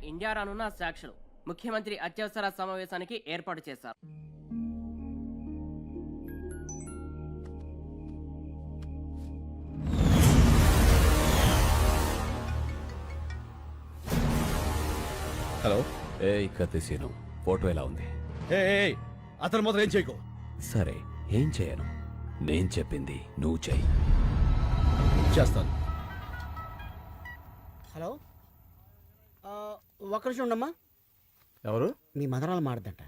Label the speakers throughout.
Speaker 1: India రానున్న సాక్షులు ముఖ్యమంత్రి అత్యవసర సమావేశానికి ఏర్పాటు చేశారు.
Speaker 2: హలో.
Speaker 3: కత్తిసీను ఫోటో ఎలా ఉంది?
Speaker 2: అతను మాత్రం ఏం చేయకు.
Speaker 3: సరే, ఏం చేయను. నేను చెప్పింది నువ్వు చెయ్యి.
Speaker 2: చేస్తాను.
Speaker 4: హలో, ఒక్క నిమిషం ఉండమ్మా.
Speaker 5: ఎవరు?
Speaker 4: మీ మదరాలు మాడదంట.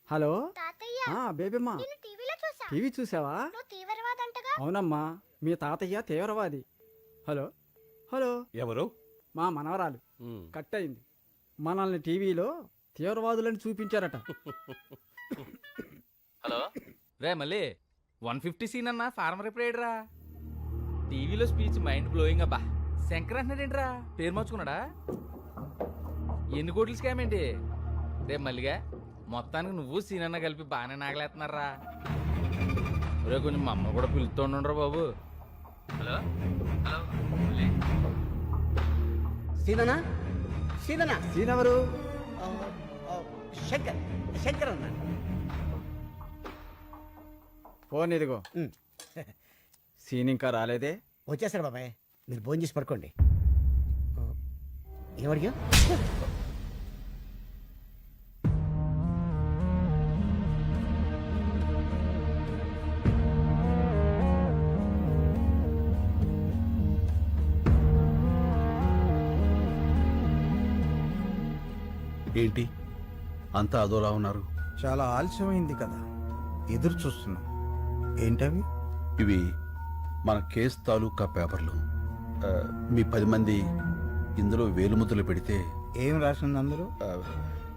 Speaker 5: హలో
Speaker 6: తాతయ్య,
Speaker 5: బేబమ్మా,
Speaker 6: నేను టీవీలో చూసా.
Speaker 5: టీవీ చూసావా?
Speaker 6: నువ్వు తీవ్రవాదంటగా.
Speaker 5: అవునమ్మా, మీ తాతయ్య తీవ్రవాది. హలో హలో,
Speaker 2: ఎవరు?
Speaker 5: మా మనవరాలు కట్ అయింది. మనల్ని టీవీలో తీవ్రవాదులని చూపించారట.
Speaker 7: హలో రే, మళ్ళీ 150 సీన్ అన్న ఫార్మర్ ఎప్పుడేడ్రా? టీవీలో స్పీచ్ మైండ్ బ్లోయింగ్ అబ్బా. శంకర్ అంటున్నాడేంట్రా? పేరు మార్చుకున్నాడా? ఎన్ని కోట్ల స్కామ్ ఏంటి రే మల్లిగా? మొత్తానికి నువ్వు సీన్ అన్న కలిపి బాగానే నాగలేస్తున్నారా రే. కొంచెం మా అమ్మ కూడా పిలుస్తుండ్రా బాబు. హలో హలో,
Speaker 4: సీననా? సీననా?
Speaker 5: సీన్ ఎవరు?
Speaker 4: శంకర్. శంకర్ అన్న.
Speaker 5: ఫోన్ ఇదిగో. సీన్ ఇంకా రాలేదే?
Speaker 4: వచ్చేసాడు బాబాయ్, మీరు భోజనం చేసి పడుకోండి. ఏమడిగా?
Speaker 2: ఏంటి అంతా అదోలా ఉన్నారు?
Speaker 8: చాలా ఆలస్యమైంది కదా, ఎదురు చూస్తున్నాం. ఏంటవి?
Speaker 2: ఇవి మన కేసు తాలూకా పేపర్లు. మీ 10 మంది ఇందులో వేలుముద్రలు పెడితే
Speaker 8: ఏం రాసింది అందులో?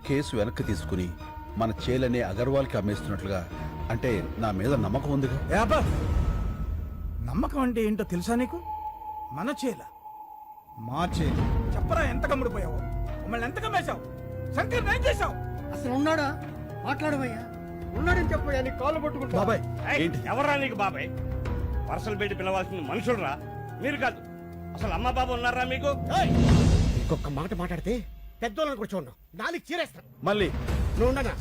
Speaker 2: కేసు వెనక్కి తీసుకుని మన చేలనే అగర్వాల్కి అమ్మేస్తున్నట్లుగా. అంటే నా మీద నమ్మకం ఉందిగా.
Speaker 8: ఏపా, నమ్మకం అంటే ఏంటో తెలుసా నీకు? మన చేల, మా చేల. చెప్పరా, ఎంత కమ్ముడిపోయావు? మమ్మల్ని ఎంత కమ్మేశావు? శంకర్ ఏం చేశావు?
Speaker 4: అసలు ఉన్నాడా? మాట్లాడబోయ్యా. ఉన్నాడని చెప్పయ్యా, నీ కాళ్ళు పట్టుకుంటా.
Speaker 2: బాబాయ్, ఏంటి?
Speaker 9: ఎవరా నీకు బాబాయ్? వరుసలు పెట్టి పిలవాల్సిన మనుషులరా మీరు కాదు. అసలు అమ్మ బాబు ఉన్నారా మీకు?
Speaker 4: ఇంకొక మాట మాట్లాడితే పెద్దోళ్ళని కూడా చూడను, నాలుగు చీరేస్తాను.
Speaker 2: మళ్ళీ
Speaker 4: నువ్వు ఉండనా?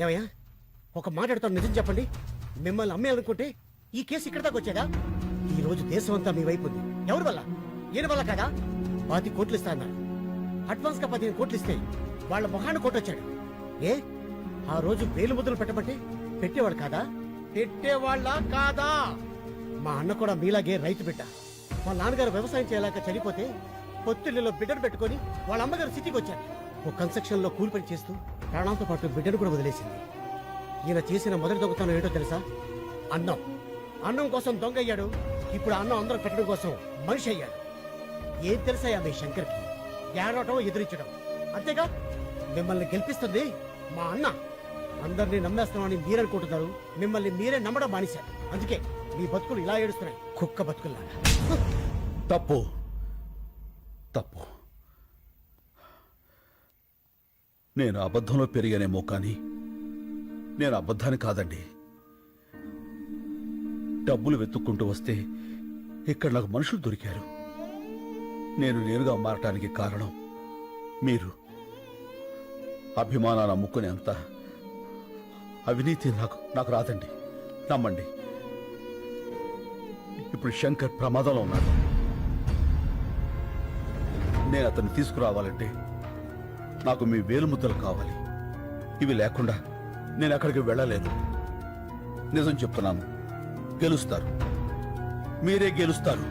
Speaker 4: ఏమయ్యా, ఒక మాట్లాడుతాను, నిజం చెప్పండి. మిమ్మల్ని అమ్మేయాలనుకుంటే ఈ కేసు ఇక్కడ దాకా వచ్చేదా? ఈ రోజు దేశం అంతా మీ వైపు ఉంది. ఎవరి వల్ల? ఈయన వల్ల కదా. 10 కోట్లు ఇస్తా అన్నారు. అడ్వాన్స్ గా 15 కోట్లు ఇస్తే వాళ్ళ మొహాన్ని కొట్టొచ్చాడు. ఏ ఆ రోజు వేలు ముద్రలు పెట్టమంటే పెట్టేవాడు కాదా? పెట్టేవాళ్ళ కాదా? మా అన్న కూడా మీలాగే రైతు బిడ్డ. మా నాన్నగారు వ్యవసాయం చేయలేక చనిపోతే పొత్తిళ్లలో బిడ్డను పెట్టుకుని వాళ్ళ అమ్మగారు సిటీకి వచ్చారు. ఓ కన్స్ట్రక్షన్ లో కూలి పని చేస్తూ ప్రాణాలతో పాటు బిడ్డను కూడా వదిలేసింది. ఈయన చేసిన మొదటి దొంగతనం ఏంటో తెలుసా? అన్నం. అన్నం కోసం దొంగ అయ్యాడు. ఇప్పుడు అన్నం అందరం పెట్టడం కోసం మనిషి అయ్యాడు. ఏం తెలుసాయా మీ శంకర్కి? ఏడవటం, ఎదిరించడం, అంతేగా. మిమ్మల్ని గెలిపిస్తుంది మా అన్న. అందరినీ నమ్మేస్తున్నామని మీరనుకుంటున్నారు. మిమ్మల్ని మీరే నమ్మడం మానేశారు. అందుకే మీ బతుకులు ఇలా ఏడుస్తున్నాయి, కుక్క బతుకుల్లాగా.
Speaker 2: తప్పు తప్పు. నేను అబద్ధంలో పెరిగానేమో కానీ నేను అబద్ధాన్ని కాదండి. డబ్బులు వెతుక్కుంటూ వస్తే ఇక్కడ నాకు మనుషులు దొరికారు. నేనుగా మారటానికి కారణం మీరు. అభిమానాన్ని అమ్ముకునే అంత అవినీతి నాకు రాదండి, నమ్మండి. ఇప్పుడు శంకర్ ప్రమాదంలో ఉన్నాడు. నేను అతన్ని తీసుకురావాలంటే నాకు మీ వేలుముద్దలు కావాలి. ఇవి లేకుండా నేను అక్కడికి వెళ్ళలేను. నిజం చెప్తున్నాను, గెలుస్తారు, మీరే గెలుస్తారు.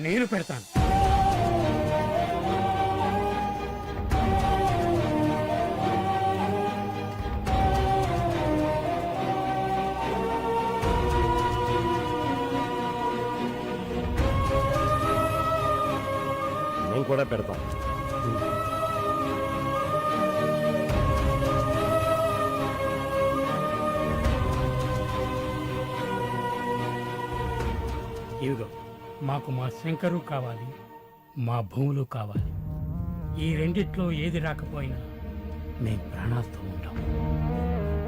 Speaker 4: నేను పెడతాను.
Speaker 9: నేను కూడా పెడతాను.
Speaker 10: ఇదిగో, మాకు మా శంకరు కావాలి, మా భూములు కావాలి. ఈ రెండిట్లో ఏది రాకపోయినా మేము ప్రాణాలతో ఉంటాం.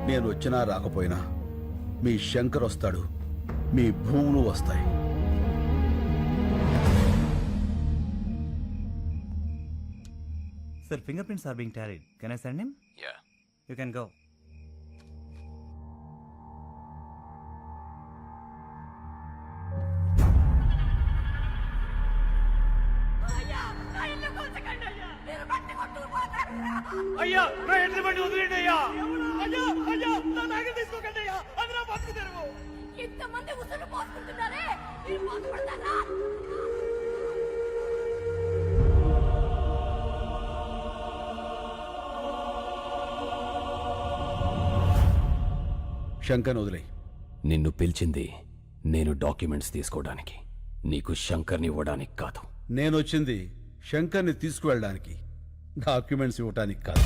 Speaker 2: నేను వచ్చినా రాకపోయినా మీ శంకర్ వస్తాడు, మీ భూములు వస్తాయి.
Speaker 11: Sir, fingerprints are being tallied. Can I send him?
Speaker 3: Yeah.
Speaker 11: You can go.
Speaker 9: అయ్యా నా ఎడ్ల బండి వదిలేండి అయ్యా. అయ్యా అయ్యా నా బ్యాగ్ తీసుకోకండి అయ్యా, అది నా బతుకు తెరువు.
Speaker 6: ఇంతమంది ఉసురు పోసుకుంటున్నారే, మీరు బాధపడతారా?
Speaker 2: శంకర్ వదిలే.
Speaker 3: నిన్ను పిలిచింది నేను డాక్యుమెంట్స్ తీసుకోవడానికి, నీకు శంకర్ని ఇవ్వడానికి కాదు.
Speaker 2: నేను వచ్చింది శంకర్ని తీసుకువెళ్ళడానికి, డాక్యుమెంట్స్ ఇవ్వడానికి కాదు.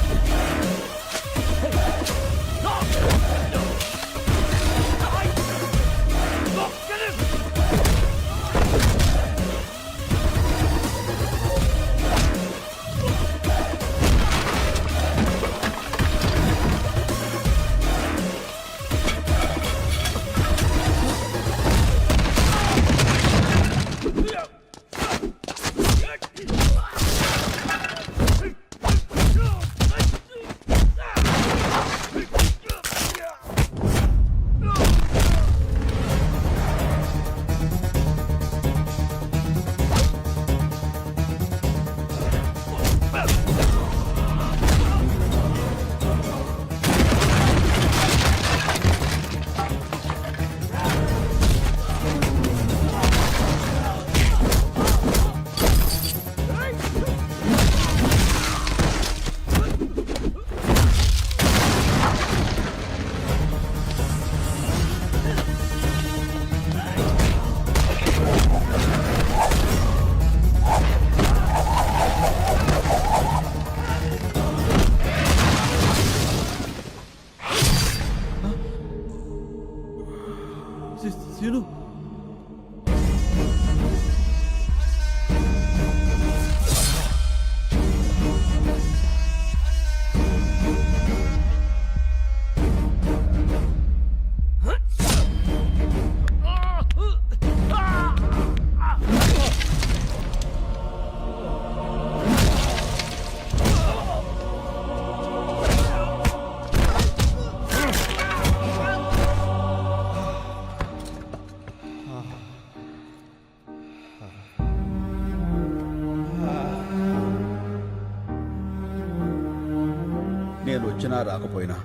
Speaker 2: నేను వచ్చినా రాకపోయినా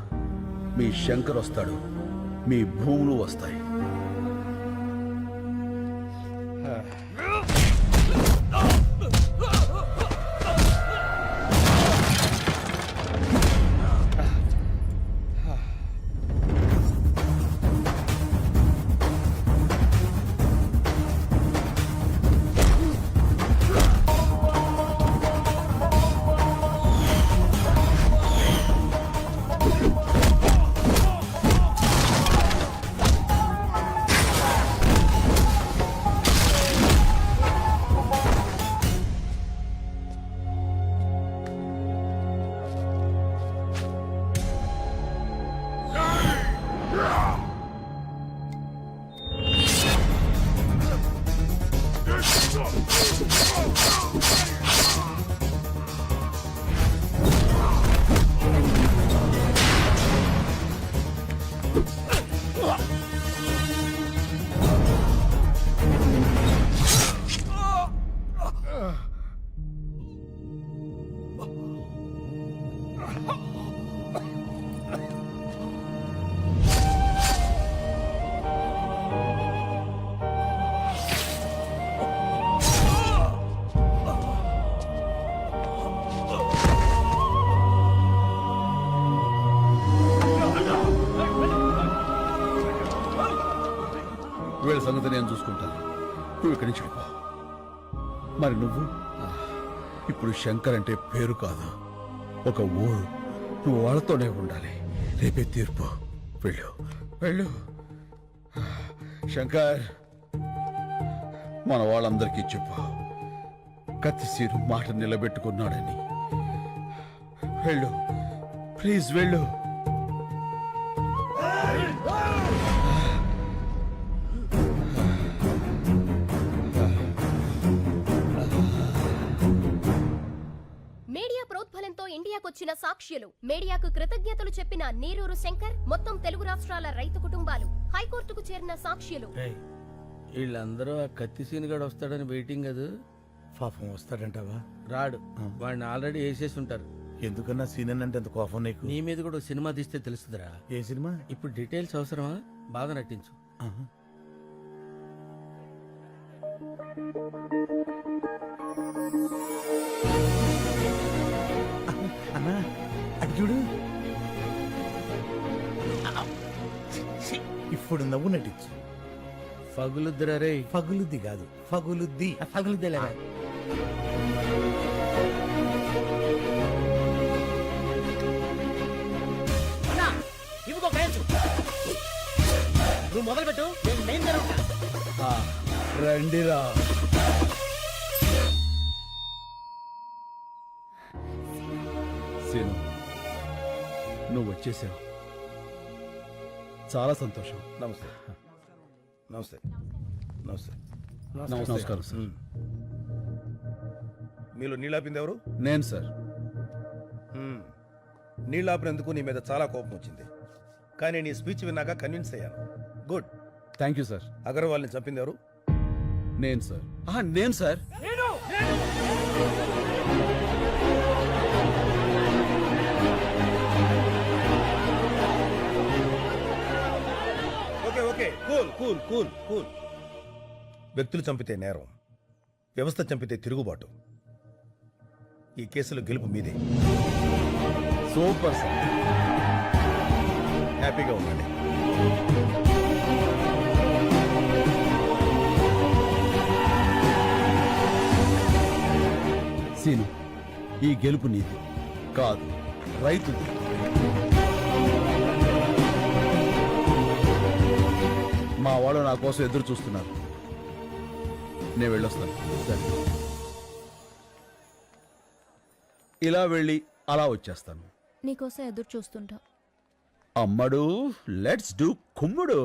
Speaker 2: మీ శంకర్ వస్తాడు, మీ భూములు వస్తాయి. వీళ్ళ సంగతి నేను చూసుకుంటాను, నువ్వు ఇక్కడి నుంచి వెళ్ళిపో. మరి నువ్వు ఇప్పుడు శంకర్ అంటే పేరు కాదు, ఒక ఊరు. నువ్వు వాళ్ళతోనే ఉండాలి. రేపే తీర్పు. వెళ్ళు వెళ్ళు. శంకర్, మన వాళ్ళందరికీ చెప్పు, కత్తిసీరు మాట నిలబెట్టుకున్నాడని. వెళ్ళు ప్లీజ్, వెళ్ళు.
Speaker 6: మీడియా ప్రోద్బలంతో మీడియాకొచ్చిన సాక్ష్యాలు, మీడియాకు కృతజ్ఞతలు చెప్పిన నీరూరు శంకర్, మొత్తం తెలుగు రాష్ట్రాల రైతు కుటుంబాలు, హైకోర్టుకు చేరిన సాక్ష్యాలు.
Speaker 2: వీళ్ళందరూ ఆ కత్తి సీనుగాడు వస్తాడని వెయిటింగ్ అది.
Speaker 8: పాపం వస్తాడంటావా?
Speaker 2: రాడు, వాడిని ఆల్రెడీ వేసేసి ఉంటారు.
Speaker 8: ఎందుకన్నా సీనియర్ అంటే అంత కోపం నీకు?
Speaker 2: నీ మీద కూడా సినిమా తీస్తే తెలుస్తుందిరా.
Speaker 8: ఏ సినిమా?
Speaker 2: ఇప్పుడు డీటెయిల్స్ అవసరమా? బాధ నటించు.
Speaker 8: అన్నా అటు చూడు. ఇప్పుడు నవ్వు నటించు.
Speaker 2: పగులుద్దిరా రే.
Speaker 8: పగులుద్ది కాదు, పగులుద్ది.
Speaker 2: పగులుద్దేలేరా.
Speaker 4: ఇవిగో కయచ్చు. నువ్వు మొదలు పెట్టు, నేను మెయిన్ జరుగుతా.
Speaker 2: రండిరా. సీను, నువ్వు వచ్చేసావు, చాలా సంతోషం.
Speaker 8: నమస్తే నమస్తే నమస్తే.
Speaker 2: నమస్కారం సార్.
Speaker 12: మీలో నీళ్ళాపింది ఎవరు?
Speaker 2: నేను సార్.
Speaker 12: నీళ్ళాపినందుకు నీ మీద చాలా కోపం వచ్చింది, కానీ నీ స్పీచ్ విన్నాక కన్విన్స్ అయ్యాను. గుడ్.
Speaker 2: Thank you sir.
Speaker 12: అగర్వాల్ని చంపింది ఎవరు?
Speaker 2: నేను సార్. నేను sir.
Speaker 12: Okay okay, cool cool cool cool. వ్యక్తులు చంపితే నేరం, వ్యవస్థ చంపితే తిరుగుబాటు. ఈ కేసులో గెలుపు మీదే.
Speaker 2: Super sir.
Speaker 12: హ్యాపీగా ఉండండి.
Speaker 2: సీను, ఈ గెలుపు నీది కాదు, రైతుది. మా వాళ్ళు నా కోసం ఎదురు చూస్తున్నారు. నేను వెళ్ళొస్తాను. సరే, ఇలా వెళ్ళి అలా వచ్చేస్తాను.
Speaker 6: నీకోసం ఎదురు చూస్తుంటా.
Speaker 2: అమ్మడు, లెట్స్ డూ కుమ్ముడు.